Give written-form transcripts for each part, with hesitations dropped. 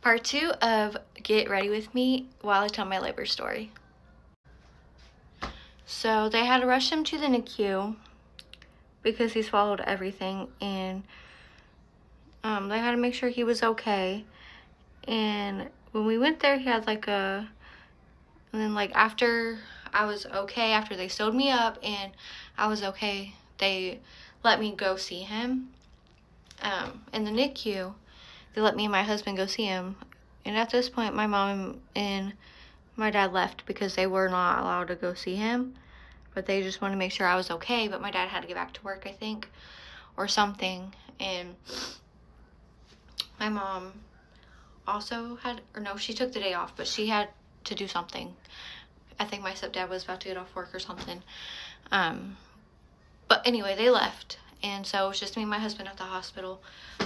Part 2 of Get Ready With Me while I tell my labor story. So they had to rush him to the NICU because he swallowed everything, and they had to make sure he was okay. And when we went there, he had and then after I was okay, after they sewed me up and I was okay, they let me go see him. In the NICU, they let me and my husband go see him. And at this point, my mom and my dad left because they were not allowed to go see him. But they just wanted to make sure I was okay. But my dad had to get back to work, I think, or something. And my mom also she took the day off, but she had to do something. I think my stepdad was about to get off work or something. But anyway, they left. And so it was just me and my husband at the hospital.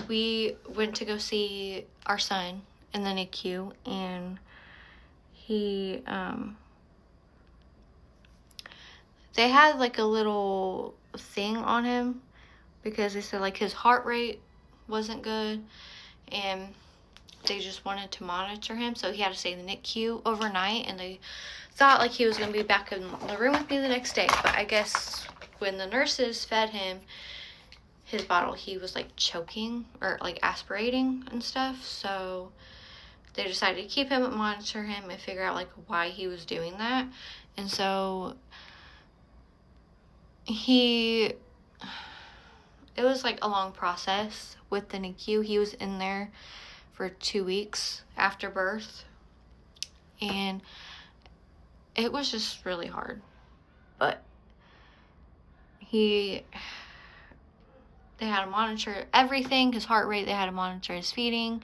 We went to go see our son in the NICU, and he, they had a little thing on him because they said his heart rate wasn't good, and they just wanted to monitor him, so he had to stay in the NICU overnight, and they thought he was going to be back in the room with me the next day. But I guess when the nurses fed him his bottle, he was choking or aspirating and stuff, so they decided to keep him and monitor him and figure out why he was doing that. And so it was a long process with the NICU. He was in there for 2 weeks after birth, and it was just really hard. But they had to monitor everything, his heart rate, they had to monitor his feeding,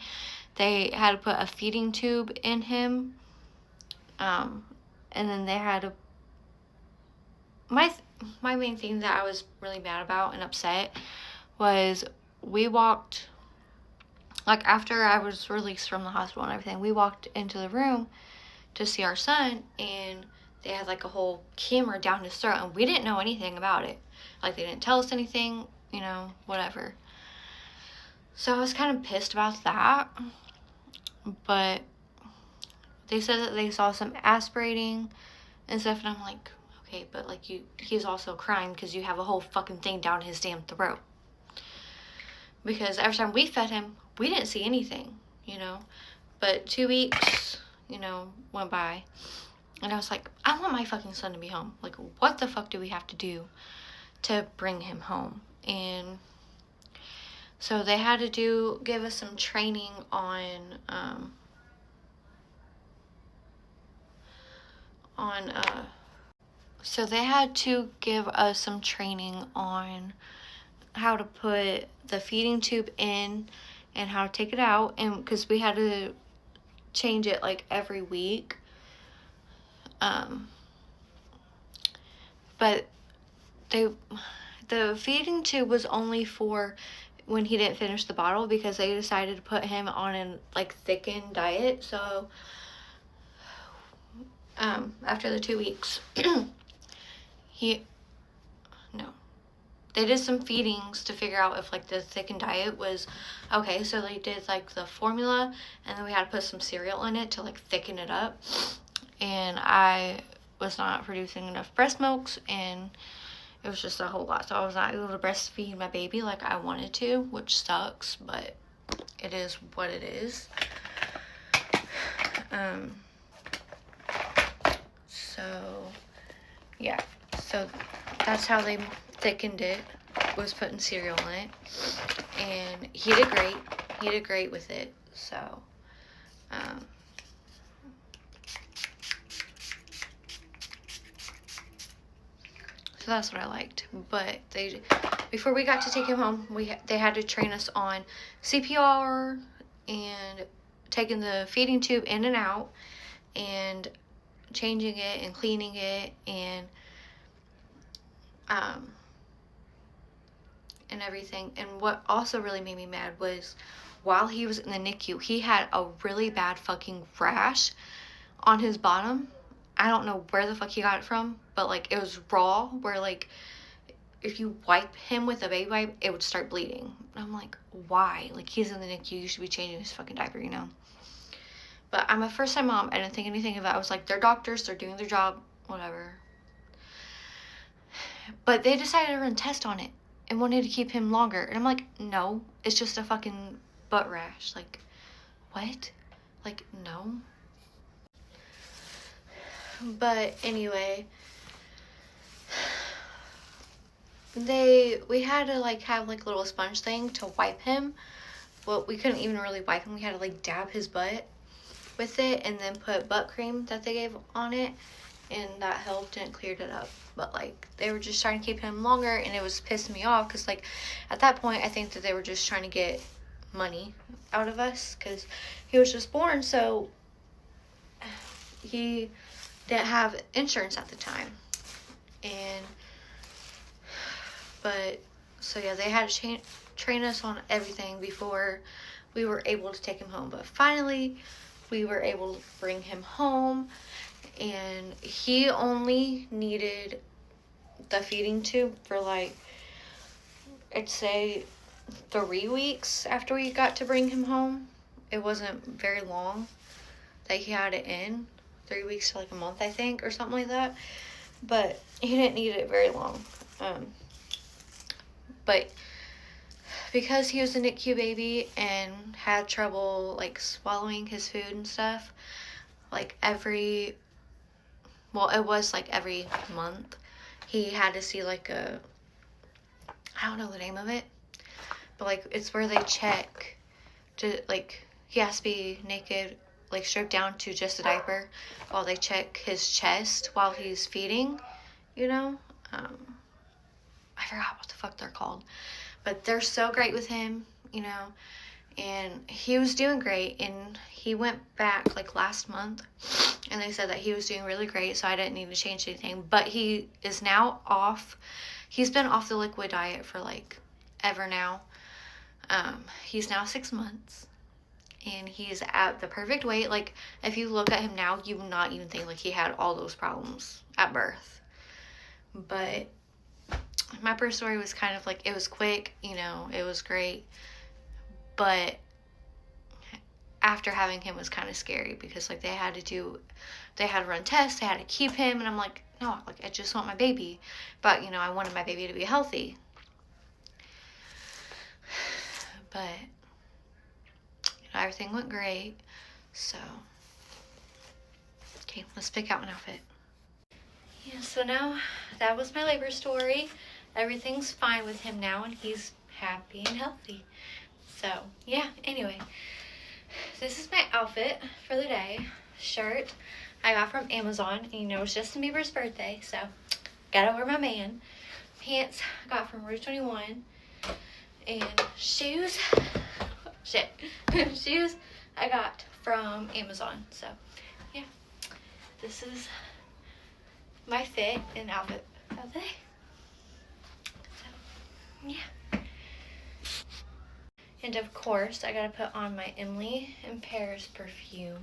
they had to put a feeding tube in him, and then they had to, my main thing that I was really mad about and upset was we walked, after I was released from the hospital and everything, we walked into the room to see our son, and they had a whole camera down his throat, and we didn't know anything about it. They didn't tell us anything, whatever. So I was kind of pissed about that. But they said that they saw some aspirating and stuff, and I'm like, okay, but he's also crying because you have a whole fucking thing down his damn throat. Because every time we fed him, we didn't see anything, But 2 weeks, went by, and I was like, I want my fucking son to be home. What the fuck do we have to do to bring him home? And so they had to give us some training on so they had to give us some training on how to put the feeding tube in and how to take it out, and because we had to change it every week. But the feeding tube was only for when he didn't finish the bottle, because they decided to put him on an thickened diet. So after the 2 weeks, they did some feedings to figure out if the thickened diet was okay. So they did the formula, and then we had to put some cereal in it to thicken it up. And I was not producing enough breast milks, and it was just a whole lot. So I was not able to breastfeed my baby like I wanted to, which sucks, but it is what it is. So yeah, so that's how they thickened it, was putting cereal in it, and he did great with it. So so that's what I liked. But before we got to take him home, they had to train us on CPR and taking the feeding tube in and out, and changing it and cleaning it, and everything. And what also really made me mad was, while he was in the NICU, he had a really bad fucking rash on his bottom. I don't know where the fuck he got it from, but it was raw, where if you wipe him with a baby wipe, it would start bleeding. And I'm like, why? He's in the NICU, you should be changing his fucking diaper, But I'm a first-time mom. I didn't think anything of it. I was like, they're doctors. They're doing their job. Whatever. But they decided to run tests on it and wanted to keep him longer. And I'm like, no. It's just a fucking butt rash. Like, what? Like, no. But anyway, we had to like have like a little sponge thing to wipe him. Well, we couldn't even really wipe him. We had to like dab his butt with it and then put butt cream that they gave on it, and that helped and it cleared it up. But like they were just trying to keep him longer, and it was pissing me off because like at that point I think that they were just trying to get money out of us because he was just born, so he didn't have insurance at the time. But so yeah, they had to train us on everything before we were able to take him home. But finally we were able to bring him home, and he only needed the feeding tube for like, I'd say 3 weeks after we got to bring him home. It wasn't very long that he had it in. 3 weeks to like a month, I think, or something like that. But he didn't need it very long. But because he was a NICU baby and had trouble like swallowing his food and stuff, like it was like every month he had to see like I don't know the name of it, but like it's where they check to like he has to be naked, like stripped down to just a diaper while they check his chest while he's feeding, you know. I forgot what the fuck they're called, but they're so great with him, you know. And he was doing great, and he went back like last month, and they said that he was doing really great, so I didn't need to change anything. But he is now off. He's been off the liquid diet for like ever now. He's now 6 months, and he's at the perfect weight. Like if you look at him now, you will not even think like he had all those problems at birth. But my birth story was kind of like, it was quick, you know, it was great. But after having him was kind of scary because like they had to run tests, they had to keep him, and I'm like, no, like I just want my baby. But you know, I wanted my baby to be healthy. But you know, everything went great. So okay, let's pick out an outfit. Yeah, so now that was my labor story. Everything's fine with him now, and he's happy and healthy. So yeah, anyway, this is my outfit for the day. Shirt I got from Amazon, and you know it's Justin Bieber's birthday, so gotta wear my man. Pants I got from Rouge 21, and shoes shoes I got from Amazon. So yeah, this is my fit and outfit of the day. So yeah. And of course, I gotta put on my Emily in Paris perfume.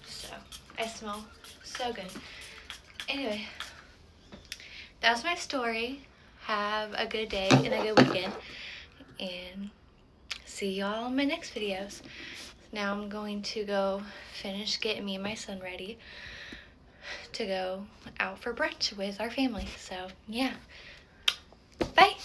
So, I smell so good. Anyway, that was my story. Have a good day and a good weekend. And see y'all in my next videos. Now I'm going to go finish getting me and my son ready to go out for brunch with our family. So, yeah. Bye!